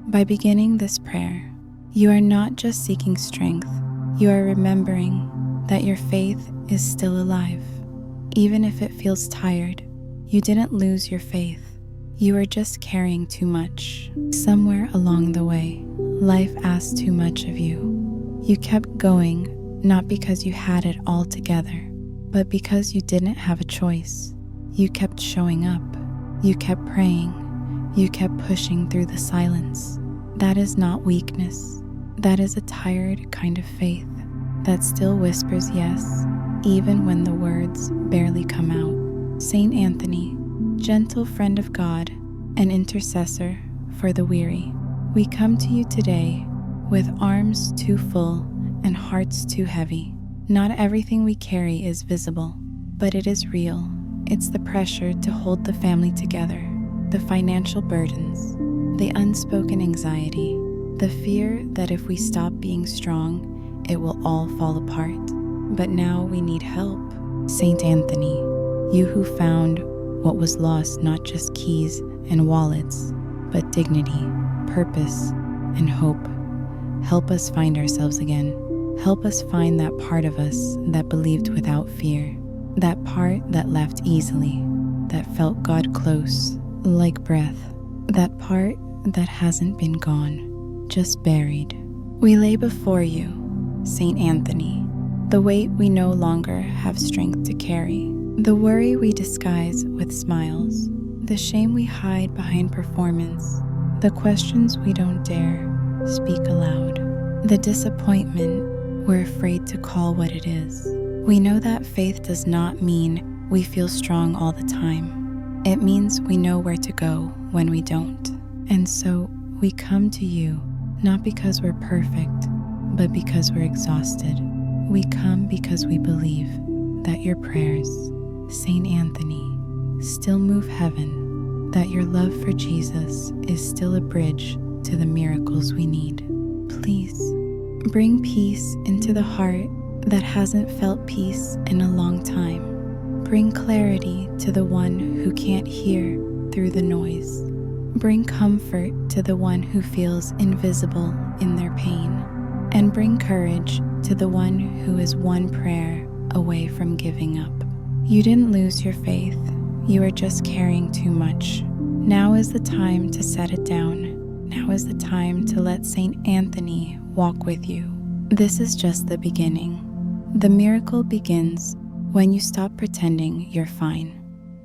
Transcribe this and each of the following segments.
By beginning this prayer, you are not just seeking strength, you are remembering that your faith is still alive. Even if it feels tired, you didn't lose your faith. You are just carrying too much. Somewhere along the way, life asked too much of you. You kept going, not because you had it all together, but because you didn't have a choice. You kept showing up. You kept praying. You kept pushing through the silence. That is not weakness. That is a tired kind of faith that still whispers yes, even when the words barely come out. Saint Anthony, gentle friend of God, an intercessor for the weary, we come to you today with arms too full and hearts too heavy. Not everything we carry is visible, but it is real. It's the pressure to hold the family together, the financial burdens, the unspoken anxiety, the fear that if we stop being strong, it will all fall apart. But now we need help. Saint Anthony, you who found what was lost, not just keys and wallets, but dignity, purpose, and hope. Help us find ourselves again. Help us find that part of us that believed without fear, that part that laughed easily, that felt God close, like breath, that part that hasn't been gone, just buried. We lay before you, Saint Anthony, the weight we no longer have strength to carry, the worry we disguise with smiles, the shame we hide behind performance, the questions we don't dare speak aloud, the disappointment we're afraid to call what it is. We know that faith does not mean we feel strong all the time. It means we know where to go when we don't. And so we come to you not because we're perfect, but because we're exhausted. We come because we believe that your prayers, Saint Anthony, still move heaven, that your love for Jesus is still a bridge to the miracles we need. Please bring peace into the heart that hasn't felt peace in a long time. Bring clarity to the one who can't hear through the noise. Bring comfort to the one who feels invisible in their pain. And bring courage to the one who is one prayer away from giving up. You didn't lose your faith. You are just carrying too much. Now is the time to set it down. Now is the time to let Saint Anthony walk with you. This is just the beginning. The miracle begins when you stop pretending you're fine.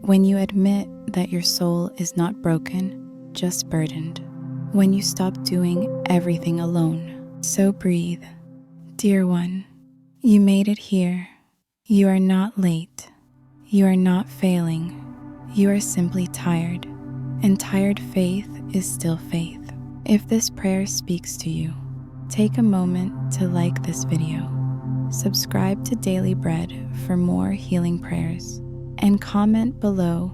When you admit that your soul is not broken, just burdened. When you stop doing everything alone. So breathe. Dear one, you made it here. You are not late. You are not failing. You are simply tired. And tired faith is still faith. If this prayer speaks to you, take a moment to like this video. Subscribe to Daily Bread for more healing prayers. And comment below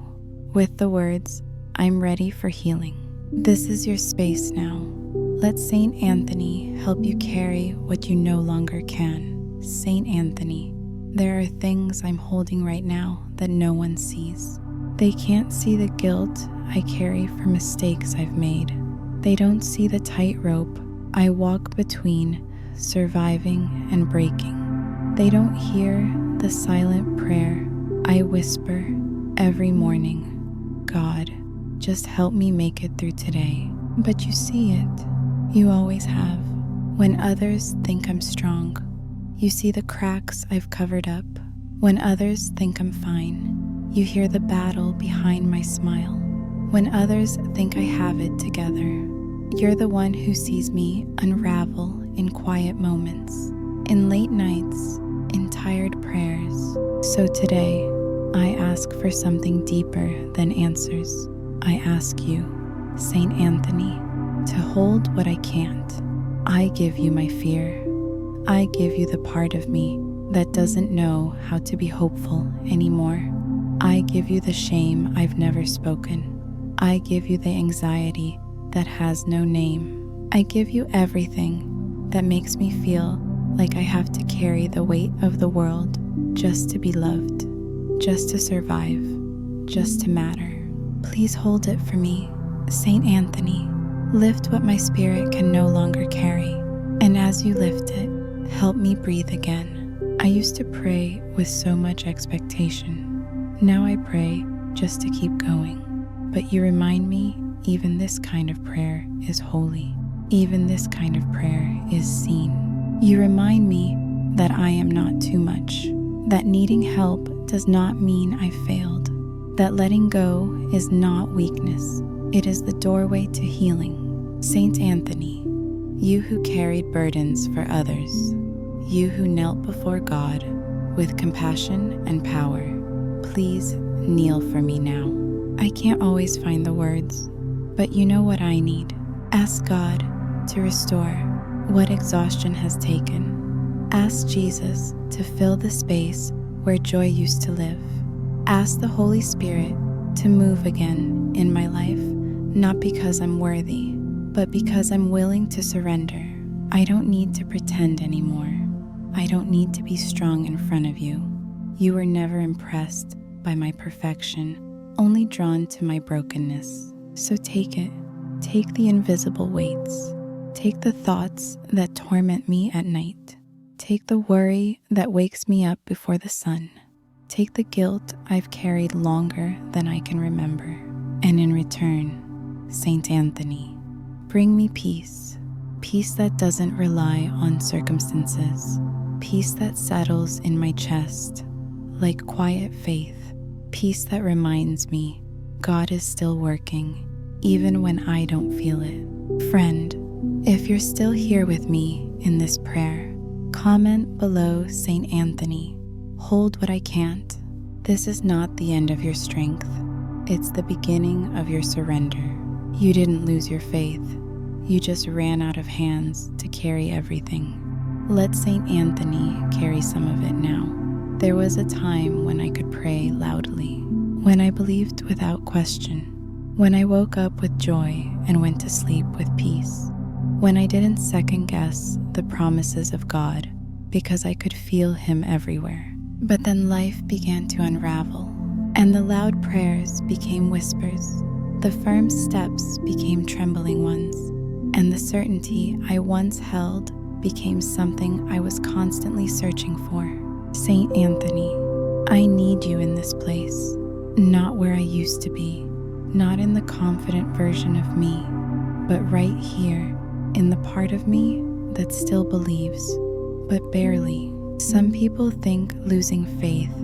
with the words, I'm ready for healing. This is your space now. Let Saint Anthony help you carry what you no longer can. Saint Anthony, there are things I'm holding right now that no one sees. They can't see the guilt I carry for mistakes I've made. They don't see the tightrope I walk between surviving and breaking. They don't hear the silent prayer I whisper every morning. God, just help me make it through today. But you see it. You always have. When others think I'm strong, you see the cracks I've covered up. When others think I'm fine, you hear the battle behind my smile. When others think I have it together, you're the one who sees me unravel in quiet moments, in late nights, in tired prayers. So today, I ask for something deeper than answers. I ask you, Saint Anthony, to hold what I can't. I give you my fear. I give you the part of me that doesn't know how to be hopeful anymore. I give you the shame I've never spoken. I give you the anxiety that has no name. I give you everything that makes me feel like I have to carry the weight of the world just to be loved, just to survive, just to matter. Please hold it for me, Saint Anthony. Lift what my spirit can no longer carry, and as you lift it, help me breathe again. I used to pray with so much expectation. Now I pray just to keep going. But you remind me, even this kind of prayer is holy. Even this kind of prayer is seen. You remind me that I am not too much, that needing help does not mean I failed, that letting go is not weakness, it is the doorway to healing. Saint Anthony, you who carried burdens for others, you who knelt before God with compassion and power, please kneel for me now. I can't always find the words, but you know what I need. Ask God to restore what exhaustion has taken. Ask Jesus to fill the space where joy used to live. Ask the Holy Spirit to move again in my life, not because I'm worthy, but because I'm willing to surrender. I don't need to pretend anymore. I don't need to be strong in front of you. You were never impressed by my perfection, only drawn to my brokenness. So take it. Take the invisible weights. Take the thoughts that torment me at night. Take the worry that wakes me up before the sun. Take the guilt I've carried longer than I can remember. And in return, Saint Anthony, bring me peace. Peace that doesn't rely on circumstances. Peace that settles in my chest, like quiet faith. Peace that reminds me God is still working, even when I don't feel it. Friend, if you're still here with me in this prayer, comment below Saint Anthony. Hold what I can't. This is not the end of your strength. It's the beginning of your surrender. You didn't lose your faith. You just ran out of hands to carry everything. Let Saint Anthony carry some of it now. There was a time when I could pray loudly, when I believed without question, when I woke up with joy and went to sleep with peace, when I didn't second guess the promises of God because I could feel Him everywhere. But then life began to unravel, and the loud prayers became whispers. The firm steps became trembling ones, and the certainty I once held became something I was constantly searching for. Saint Anthony, I need you in this place, not where I used to be, not in the confident version of me, but right here in the part of me that still believes, but barely. Some people think losing faith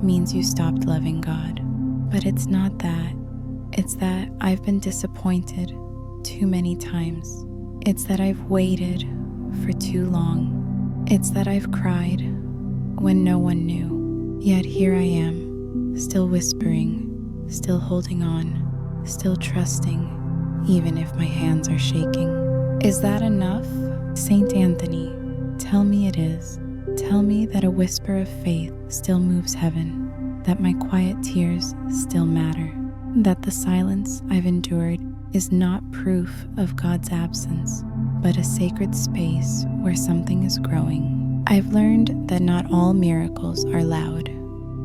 means you stopped loving God, but it's not that. It's that I've been disappointed too many times. It's that I've waited for too long. It's that I've cried when no one knew. Yet here I am, still whispering, still holding on, still trusting, even if my hands are shaking. Is that enough? Saint Anthony, tell me it is. Tell me that a whisper of faith still moves heaven, that my quiet tears still matter, that the silence I've endured is not proof of God's absence, but a sacred space where something is growing. I've learned that not all miracles are loud.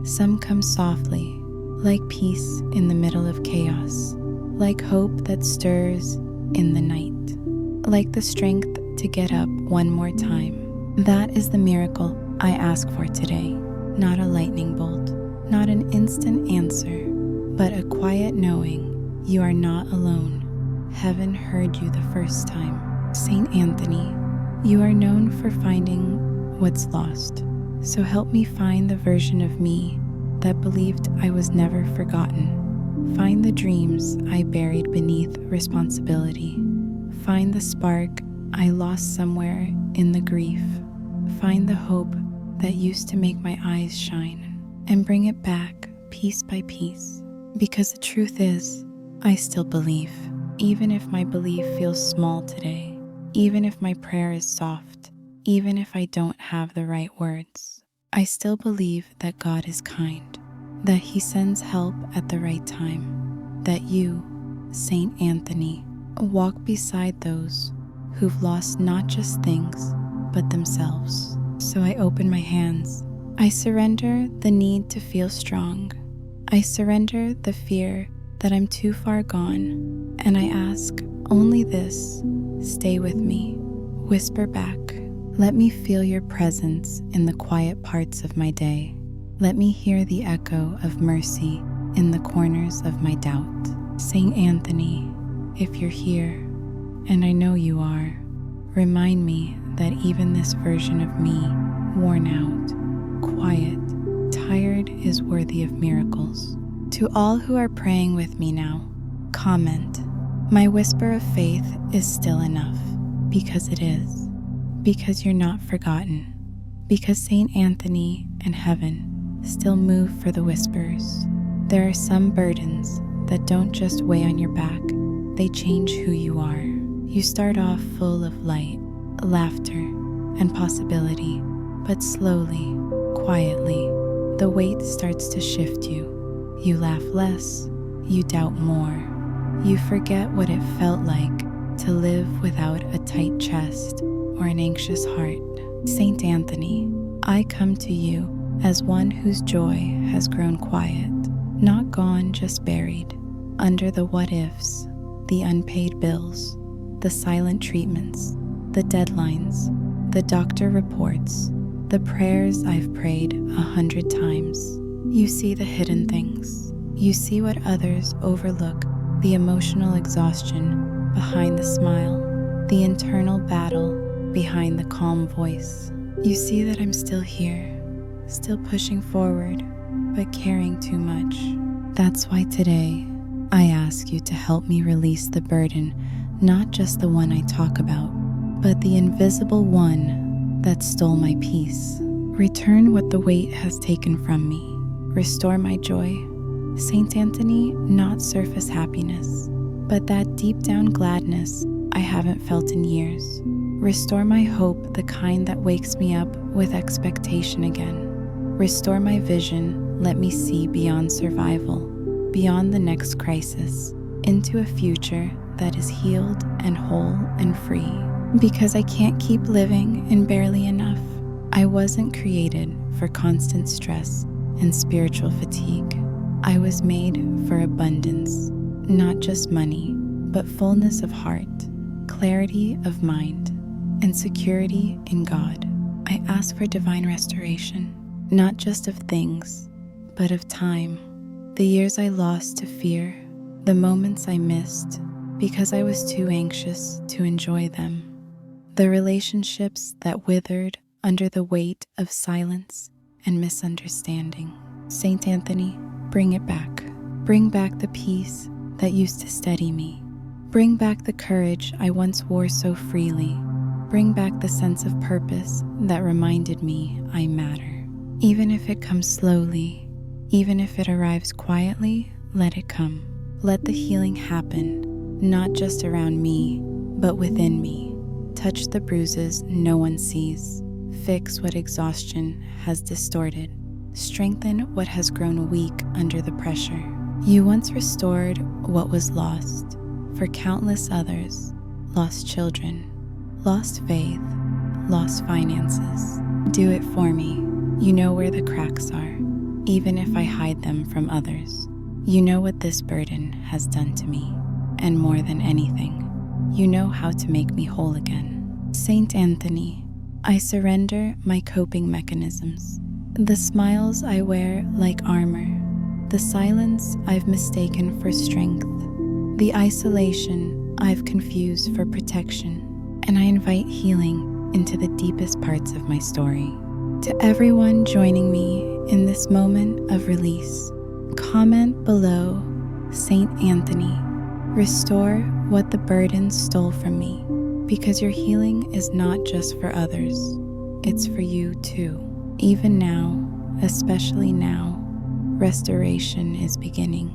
Some come softly, like peace in the middle of chaos, like hope that stirs in the night, like the strength to get up one more time. That is the miracle I ask for today. Not a lightning bolt, not an instant answer, but a quiet knowing you are not alone. Heaven heard you the first time. Saint Anthony, you are known for finding what's lost. So help me find the version of me that believed I was never forgotten. Find the dreams I buried beneath responsibility. Find the spark I lost somewhere in the grief. Find the hope that used to make my eyes shine, and bring it back piece by piece. Because the truth is, I still believe, even if my belief feels small today, even if my prayer is soft, even if I don't have the right words. I still believe that God is kind, that He sends help at the right time, that you, Saint Anthony, walk beside those who've lost not just things, but themselves. So I open my hands. I surrender the need to feel strong. I surrender the fear that I'm too far gone. And I ask, Only this, stay with me. Whisper back. Let me feel your presence in the quiet parts of my day. Let me hear the echo of mercy in the corners of my doubt. Saint Anthony, if you're here, and I know you are, remind me that even this version of me, worn out, quiet, tired, is worthy of miracles. To all who are praying with me now, comment, my whisper of faith is still enough, because it is, because you're not forgotten, because Saint Anthony and heaven still move for the whispers. There are some burdens that don't just weigh on your back, they change who you are. You start off full of light, laughter, and possibility, but slowly, quietly, the weight starts to shift you. You laugh less, you doubt more, you forget what it felt like to live without a tight chest or an anxious heart. Saint Anthony, I come to you as one whose joy has grown quiet, not gone, just buried under the what-ifs, the unpaid bills, the silent treatments, the deadlines, the doctor reports, the prayers I've prayed 100 times. You see the hidden things. You see what others overlook, the emotional exhaustion behind the smile, the internal battle behind the calm voice. You see that I'm still here, still pushing forward, but carrying too much. That's why today, I ask you to help me release the burden, not just the one I talk about, but the invisible one that stole my peace. Return what the weight has taken from me. Restore my joy. Saint Anthony, not surface happiness, but that deep down gladness I haven't felt in years. Restore my hope, the kind that wakes me up with expectation again. Restore my vision, let me see beyond survival, beyond the next crisis, into a future that is healed and whole and free. Because I can't keep living in barely enough. I wasn't created for constant stress and spiritual fatigue. I was made for abundance, not just money, but fullness of heart, clarity of mind, and security in God. I ask for divine restoration, not just of things, but of time. The years I lost to fear, the moments I missed because I was too anxious to enjoy them, the relationships that withered under the weight of silence and misunderstanding. Saint Anthony, bring it back. Bring back the peace that used to steady me. Bring back the courage I once wore so freely. Bring back the sense of purpose that reminded me I matter. Even if it comes slowly, even if it arrives quietly, let it come. Let the healing happen, not just around me, but within me. Touch the bruises no one sees. Fix what exhaustion has distorted. Strengthen what has grown weak under the pressure. You once restored what was lost for countless others, lost children, lost faith, lost finances. Do it for me. You know where the cracks are, even if I hide them from others. You know what this burden has done to me, and more than anything, you know how to make me whole again. Saint Anthony, I surrender my coping mechanisms, the smiles I wear like armor, the silence I've mistaken for strength, the isolation I've confused for protection, and I invite healing into the deepest parts of my story. To everyone joining me in this moment of release, comment below, Saint Anthony, restore what the burden stole from me, because your healing is not just for others, it's for you too. Even now, especially now, restoration is beginning.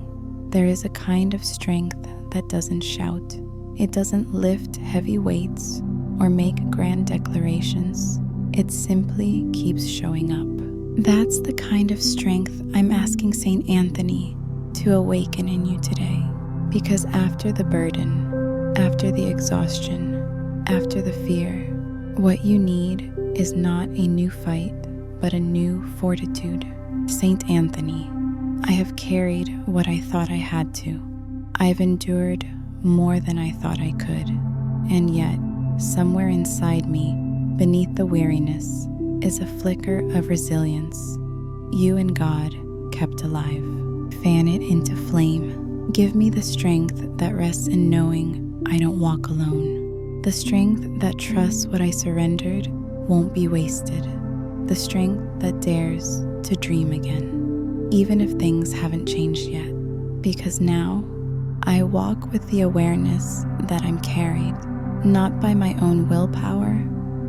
There is a kind of strength that doesn't shout. It doesn't lift heavy weights or make grand declarations. It simply keeps showing up. That's the kind of strength I'm asking Saint Anthony to awaken in you today. Because after the burden, after the exhaustion, after the fear, what you need is not a new fight, but a new fortitude. Saint Anthony, I have carried what I thought I had to. I've endured more than I thought I could. And yet, somewhere inside me, beneath the weariness, is a flicker of resilience. You and God kept alive. Fan it into flame. Give me the strength that rests in knowing I don't walk alone. The strength that trusts what I surrendered won't be wasted. The strength that dares to dream again, even if things haven't changed yet. Because now, I walk with the awareness that I'm carried, not by my own willpower,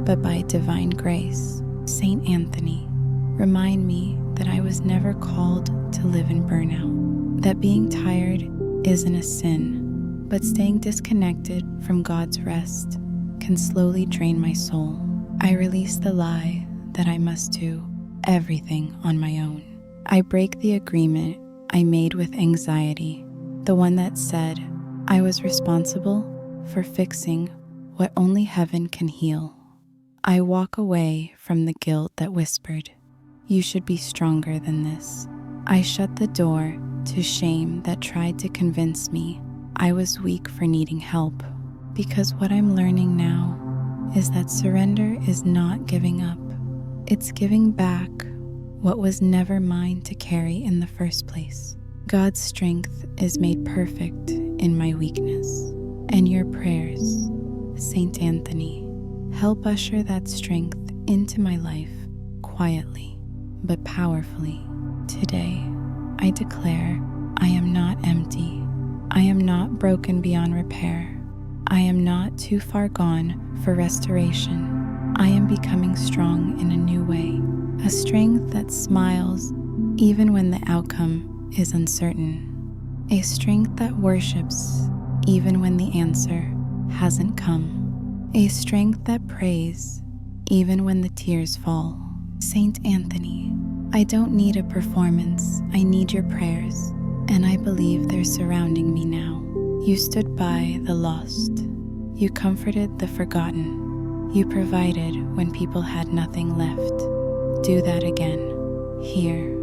but by divine grace. Saint Anthony, remind me that I was never called to live in burnout, that being tired isn't a sin, but staying disconnected from God's rest can slowly drain my soul. I release the lie that I must do everything on my own. I break the agreement I made with anxiety, the one that said I was responsible for fixing what only heaven can heal. I walk away from the guilt that whispered, "You should be stronger than this." I shut the door to shame that tried to convince me I was weak for needing help. Because what I'm learning now is that surrender is not giving up. It's giving back what was never mine to carry in the first place. God's strength is made perfect in my weakness. And your prayers, Saint Anthony, help usher that strength into my life quietly but powerfully. Today, I declare I am not empty. I am not broken beyond repair. I am not too far gone for restoration. I am becoming strong in a new way, a strength that smiles even when the outcome is uncertain, a strength that worships even when the answer hasn't come, a strength that prays even when the tears fall. Saint Anthony, I don't need a performance, I need your prayers, and I believe they're surrounding me now. You stood by the lost, you comforted the forgotten, you provided when people had nothing left. Do that again, here,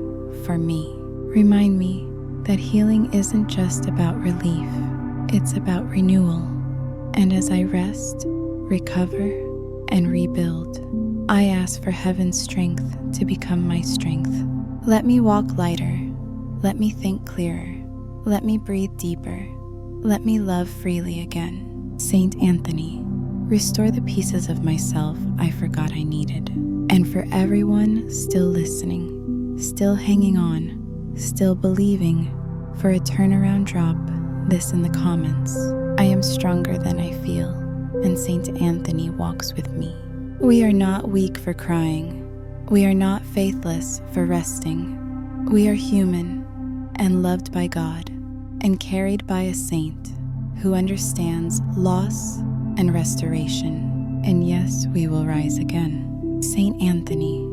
for me. Remind me that healing isn't just about relief, it's about renewal. And as I rest, recover, and rebuild, I ask for heaven's strength to become my strength. Let me walk lighter, let me think clearer, let me breathe deeper, let me love freely again. Saint Anthony, restore the pieces of myself I forgot I needed. And for everyone still listening, still hanging on, still believing, for a turnaround, drop this in the comments. I am stronger than I feel, and Saint Anthony walks with me. We are not weak for crying. We are not faithless for resting. We are human and loved by God and carried by a saint who understands loss and restoration. And yes, we will rise again. Saint Anthony,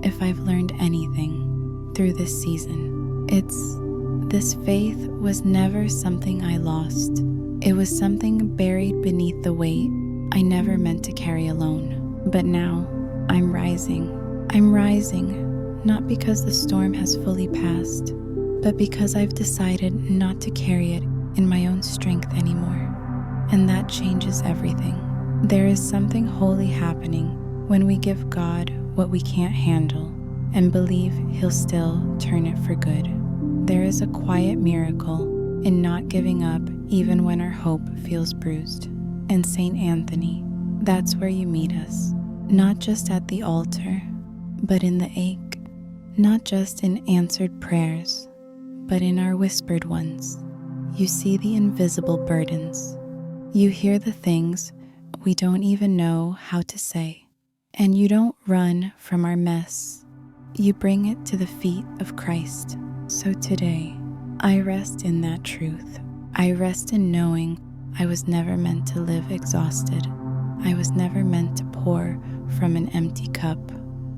if I've learned anything through this season, it's this faith was never something I lost. It was something buried beneath the weight I never meant to carry alone. But now I'm rising. I'm rising, not because the storm has fully passed, but because I've decided not to carry it in my own strength anymore. And that changes everything. There is something holy happening when we give God what we can't handle and believe He'll still turn it for good. There is a quiet miracle in not giving up even when our hope feels bruised. And Saint Anthony, that's where you meet us, not just at the altar, but in the ache, not just in answered prayers, but in our whispered ones. You see the invisible burdens. You hear the things we don't even know how to say. And you don't run from our mess. You bring it to the feet of Christ. So today, I rest in that truth. I rest in knowing I was never meant to live exhausted. I was never meant to pour from an empty cup.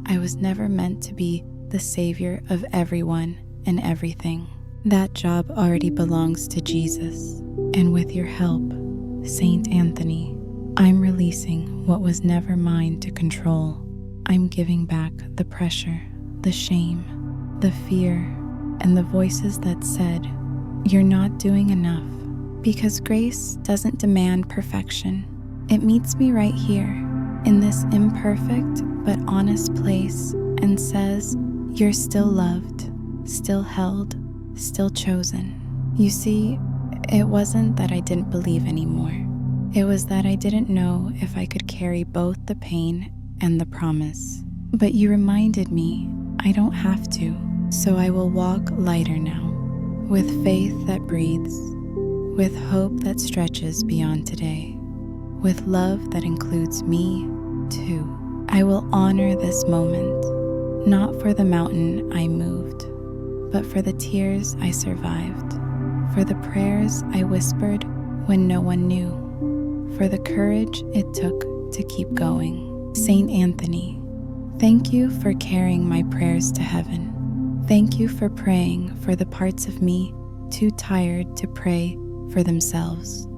I was never meant to be the savior of everyone and everything. That job already belongs to Jesus. And with your help, Saint Anthony, I'm releasing what was never mine to control. I'm giving back the pressure, the shame, the fear, and the voices that said, "You're not doing enough." Because grace doesn't demand perfection. It meets me right here, in this imperfect but honest place, and says, "You're still loved, still held, still chosen." You see, it wasn't that I didn't believe anymore. It was that I didn't know if I could carry both the pain and the promise. But you reminded me I don't have to, so I will walk lighter now, with faith that breathes, with hope that stretches beyond today, with love that includes me too. I will honor this moment, not for the mountain I moved, but for the tears I survived, for the prayers I whispered when no one knew, for the courage it took to keep going. Saint Anthony, thank you for carrying my prayers to heaven. Thank you for praying for the parts of me too tired to pray for themselves.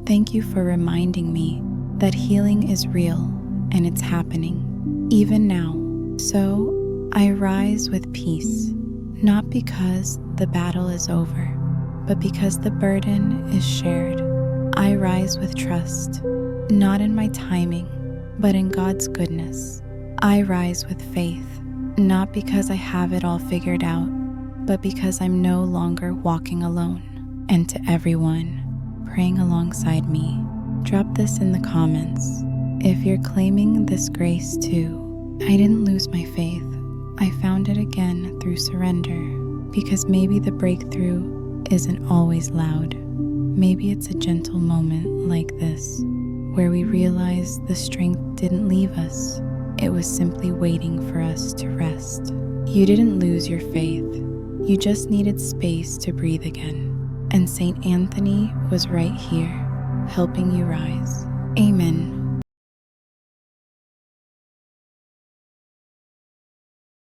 Thank you for reminding me that healing is real and it's happening, even now. So I rise with peace, not because the battle is over, but because the burden is shared. I rise with trust, not in my timing, but in God's goodness. I rise with faith, not because I have it all figured out, but because I'm no longer walking alone. And to everyone praying alongside me, drop this in the comments. If you're claiming this grace too, I didn't lose my faith. I found it again through surrender, because maybe the breakthrough isn't always loud. Maybe it's a gentle moment like this, where we realize the strength didn't leave us. It was simply waiting for us to rest. You didn't lose your faith. You just needed space to breathe again. And Saint Anthony was right here, helping you rise. Amen.